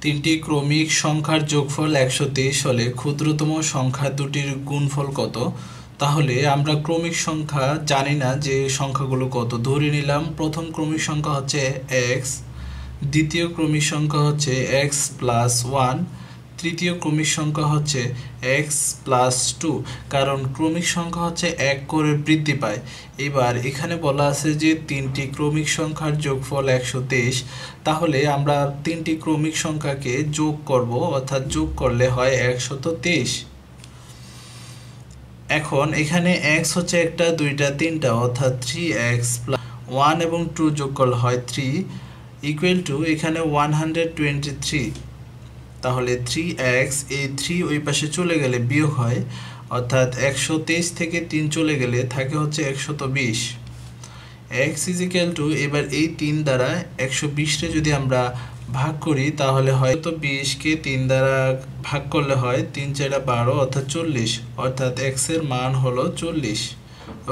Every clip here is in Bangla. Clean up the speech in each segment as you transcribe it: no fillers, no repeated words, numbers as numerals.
তিনটি ক্রমিক সংখ্যার যোগফল 123 হলে ক্ষুদ্রতম সংখ্যা দুটির গুণফল কত? তাহলে আমরা ক্রমিক সংখ্যা জানি না যে সংখ্যাগুলো কত। ধরে নিলাম প্রথম ক্রমিক সংখ্যা হচ্ছে x, দ্বিতীয় ক্রমিক সংখ্যা হচ্ছে x প্লাস 1, তৃতীয় ক্রমিক সংখ্যা হচ্ছে x প্লাস 2। কারণ ক্রমিক সংখ্যা হচ্ছে এক করে বৃদ্ধি পায়। এবার এখানে বলা আছে যে তিনটি ক্রমিক সংখ্যার যোগফল 123। তাহলে আমরা তিনটি ক্রমিক সংখ্যাকে যোগ করব, অর্থাৎ যোগ করলে হয় 123। এখন এখানে x হচ্ছে একটা, দুইটা, তিনটা, অর্থাৎ 3x প্লাস 1 এবং 2 যোগ করলে হয় 3 ইকুয়াল টু এখানে 123। তাহলে 3x, এই 3 ওই পাশে চলে গেলে বিয়োগ হয়, অর্থাৎ 123 থেকে 3 চলে গেলে থাকে হচ্ছে 120। x ইজ ইকুয়াল টু, এবার এই 3 দ্বারা 120কে যদি আমরা ভাগ করি তাহলে হয় 20কে 3 দ্বারা ভাগ করলে হয় 3 4 12, অর্থাৎ 40, অর্থাৎ x এর মান হলো 40।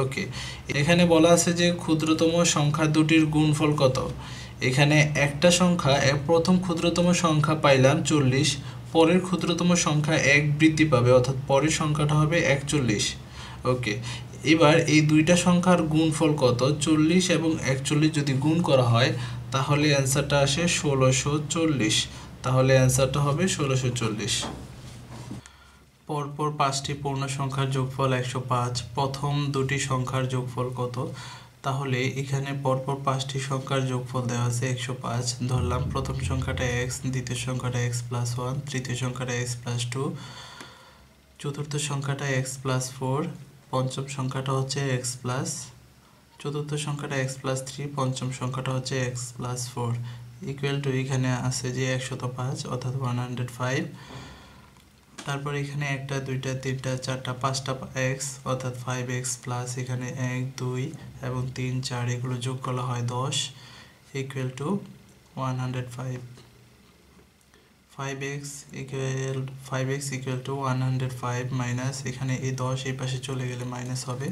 ওকে, এখানে বলা আছে যে ক্ষুদ্রতম সংখ্যা দুটির গুণফল কত। এখানে একটা সংখ্যা, প্রথম ক্ষুদ্রতম সংখ্যা পাইলাম 40, পরের ক্ষুদ্রতম সংখ্যা 1 বৃদ্ধি পাবে, অর্থাৎ পরের সংখ্যাটা হবে 41। ওকে, এবার এই দুইটা সংখ্যার গুণফল কত? 40 এবং 41 যদি গুণ করা হয় তাহলে অ্যান্সারটা আসে 1640। তাহলে অ্যান্সারটা হবে 1640। পরপর 5টি পূর্ণ সংখ্যার যোগফল 105। প্রথম দুটি সংখ্যার যোগফল কত? তাহলে এখানে পরপর 5টি সংখ্যার যোগফল দেওয়া আছে 105। ধরলাম প্রথম সংখ্যাটা x, দ্বিতীয় সংখ্যাটা x প্লাস 1, তৃতীয় সংখ্যাটা x প্লাস 2, চতুর্থ সংখ্যাটা x প্লাস 4, পঞ্চম সংখ্যাটা হচ্ছে x প্লাস, চতুর্থ সংখ্যাটা x প্লাস 3, পঞ্চম সংখ্যাটা হচ্ছে x প্লাস 4 ইকুয়াল টু এখানে আছে যে 105, অর্থাৎ 105। তারপর এখানে একটা, দুইটা, তিনটা, চারটা, পাঁচটা x, অর্থাৎ 5x প্লাস এখানে 1 2 এবং 3 4 এগুলো যোগ করা হয় 10 equal to 105। 5x equal to 105 minus এখানে এই 10 এই পাশে চলে গেলে মাইনাস হবে,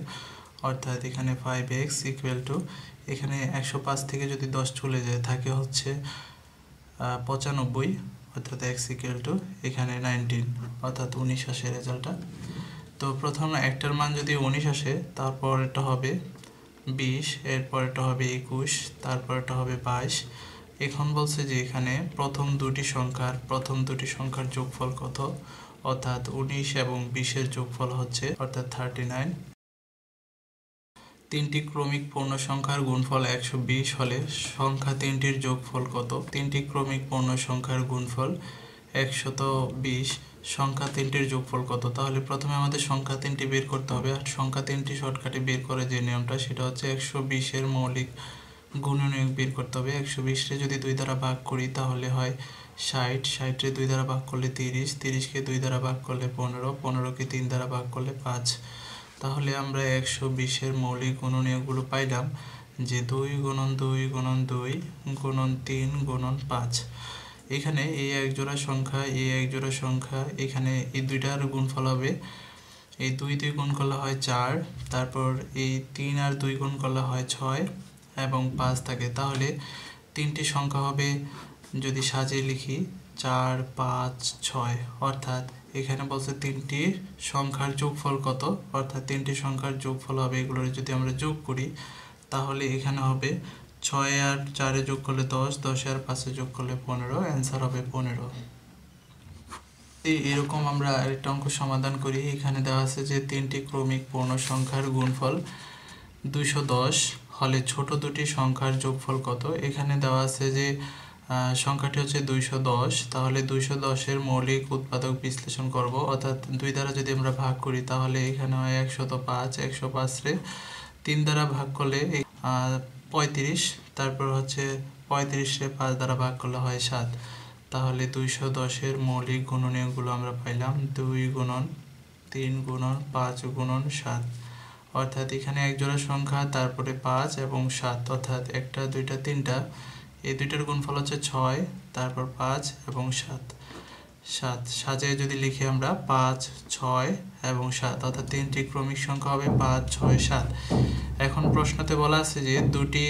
অর্থাৎ এখানে 5x ইকুয়াল টু এখানে 105 থেকে যদি 10 চলে যায় থাকে হচ্ছে 95, অর্থাৎ x ইকুয়াল টু এখানে 19, অর্থাৎ 19 আসে রেজাল্টটা। তো প্রথম একটার মান যদি 19 আসে, তারপর এটা হবে 20, এরপর এটা হবে 21, তারপর এটা হবে 22। এখন বলছে যে এখানে প্রথম দুটি সংখ্যার যোগফল কত, অর্থাৎ 19 এবং 20 এর যোগফল হচ্ছে অর্থাৎ 39। তিনটি ক্রমিক পূর্ণ সংখ্যার গুণফল 120 হলে সংখ্যা তিনটির যোগফল কত? তিনটি ক্রমিক পূর্ণ সংখ্যার গুণফল 120, সংখ্যা তিনটির যোগফল কত? তাহলে প্রথমে আমাদের সংখ্যা তিনটি বের করতে হবে। আর সংখ্যা তিনটি শর্টকাটে বের করে যে নিয়মটা, সেটা হচ্ছে 120 এর মৌলিক গুণনীয়ক বের করতে হবে। 120কে যদি 2 দ্বারা ভাগ করি তাহলে হয় 60, 60কে 2 দ্বারা ভাগ করলে 30, 30কে 2 দ্বারা ভাগ করলে 15, 15কে 3 দ্বারা ভাগ করলে 5। তাহলে আমরা 120 এর মৌলিক গুণনীয়কগুলো পাইলাম যে 2 গুণন 2 গুণন 2 গুণন 3 গুণন 5। এখানে এই এক জোড়া সংখ্যা, এখানে এই দুইটার গুণফল হবে, এই 2 দিয়ে গুণ করলে হয় 4, তারপর এই 3 আর 2 গুণ করলে হয় 6 এবং 5 থাকে। তাহলে তিনটি সংখ্যা হবে, যদি সাজিয়ে লিখি, 4 5 6, অর্থাৎ এখানে বলছে তিনটি সংখ্যার যোগফল কত, অর্থাৎ তিনটি সংখ্যার যোগফল হবে, এগুলোর যদি আমরা যোগ করি তাহলে এখানে হবে 6 আর 4 যোগ করলে 10, 10 আর 5 যোগ করলে 15, অ্যান্সার হবে 15। এরকম আমরা আরেকটা অঙ্ক সমাধান করি। এখানে দেওয়া আছে যে তিনটি ক্রমিক পূর্ণ সংখ্যার গুণফল 210 হলে ছোট দুটি সংখ্যার যোগফল কত? এখানে দেওয়া আছে যে সংখ্যাটি হচ্ছে 210, তাহলে 210 এর মৌলিক উৎপাদক বিশ্লেষণ করব, অর্থাৎ 2 দ্বারা যদি আমরা ভাগ করি তাহলে এখানে হয় 105, 105 রে 3 দ্বারা ভাগ করলে 35, তারপর হচ্ছে 35 রে 5 দ্বারা ভাগ করলে হয় 7। তাহলে 210 এর মৌলিক গুণনীয়কগুলো আমরা পাইলাম 2 গুণন 3 গুণন 5 গুণন 7, অর্থাৎ এখানে এক জোড়া সংখ্যা, তারপরে 5 এবং 7, অর্থাৎ একটা, দুইটা, তিনটা, এই দুইটার গুণফল হচ্ছে 6, তারপর 5 এবং 7। সাজিয়ে যদি লিখি আমরা 5 6 এবং 7, অর্থাৎ তিনটি ক্রমিক সংখ্যা হবে 5 6 7। এখন প্রশ্নতে বলা আছে যে দুটি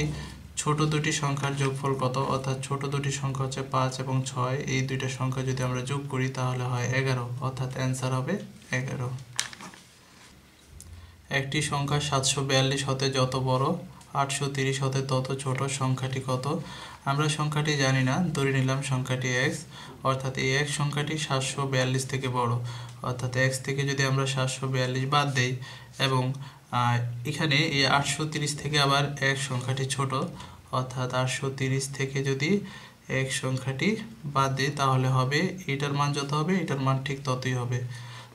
ছোট দুটি সংখ্যার যোগফল কত, অর্থাৎ ছোট দুটি সংখ্যা হচ্ছে 5 এবং 6, এই দুইটা সংখ্যা যদি আমরা যোগ করি তাহলে হয় 11, অর্থাৎ অ্যান্সার হবে 11। একটি সংখ্যা 742 হতে যত বড় 830 হতে তত ছোট, সংখ্যাটি কত? আমরা সংখ্যাটি জানি না, ধরে নিলাম সংখ্যাটি x, অর্থাৎ এই x সংখ্যাটি 742 থেকে বড়, অর্থাৎ x থেকে যদি আমরা 742 বাদ দেই এবং এখানে এই 830 থেকে আবার x সংখ্যাটি ছোট, অর্থাৎ 830 থেকে যদি x সংখ্যাটি বাদ দিই তাহলে হবে এটার মান যত হবে এটার মান ঠিক ততই হবে,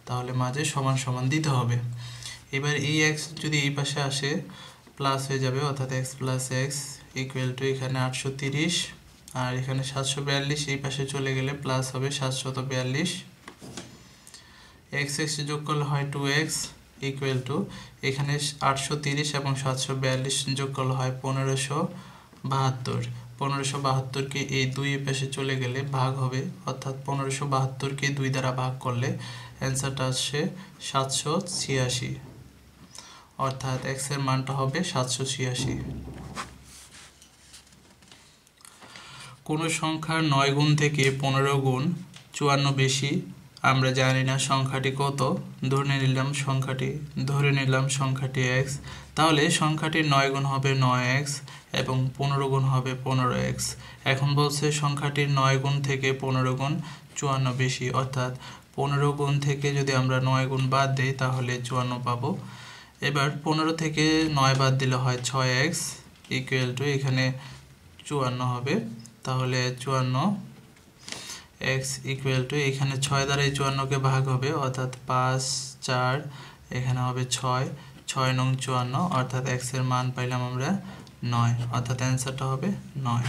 তাহলে মাঝে সমান সমান দিতে হবে। এবার এই x যদি এই পাশে আসে প্লাস হয়ে যাবে, অর্থাৎ x plus x equal to এখানে 830 আর এখানে 742 এই পাশে চলে গেলে প্লাস হবে 742, x যোগ করলে হয় 2x ইকুয়াল টু এখানে 830 এবং 742 যোগ করলে হয় 1572। 1572কে এই দুই পাশে চলে গেলে ভাগ হবে, অর্থাৎ 1572কে 2 দ্বারা ভাগ করলে অ্যান্সারটা আসছে 786, অর্থাৎ x এর মানটা হবে 786। কোন সংখ্যার 9 গুণ থেকে 15 গুণ 54 বেশি, আমরা জানি না সংখ্যাটি কত, ধরে নিলাম সংখ্যাটি x, তাহলে সংখ্যাটির 9 গুণ হবে 9x এবং 15 গুণ হবে 15x। এখন বলছে সংখ্যাটির 9 গুণ থেকে 15 গুণ 54 বেশি, অর্থাৎ 15 গুণ থেকে যদি আমরা 9 গুণ বাদ দিই তাহলে 54 পাবো। এবার 15 থেকে 9 বাদ দিলে হয় 6x ইকুয়াল টু এখানে 54 হবে, তাহলে 54x ইকুয়াল টু এখানে 6 দ্বারা এই 54কে ভাগ হবে, অর্থাৎ 5 4 এখানে হবে 6 6 নং 54, অর্থাৎ x এর মান পাইলাম আমরা 9, অর্থাৎ অ্যান্সারটা হবে 9।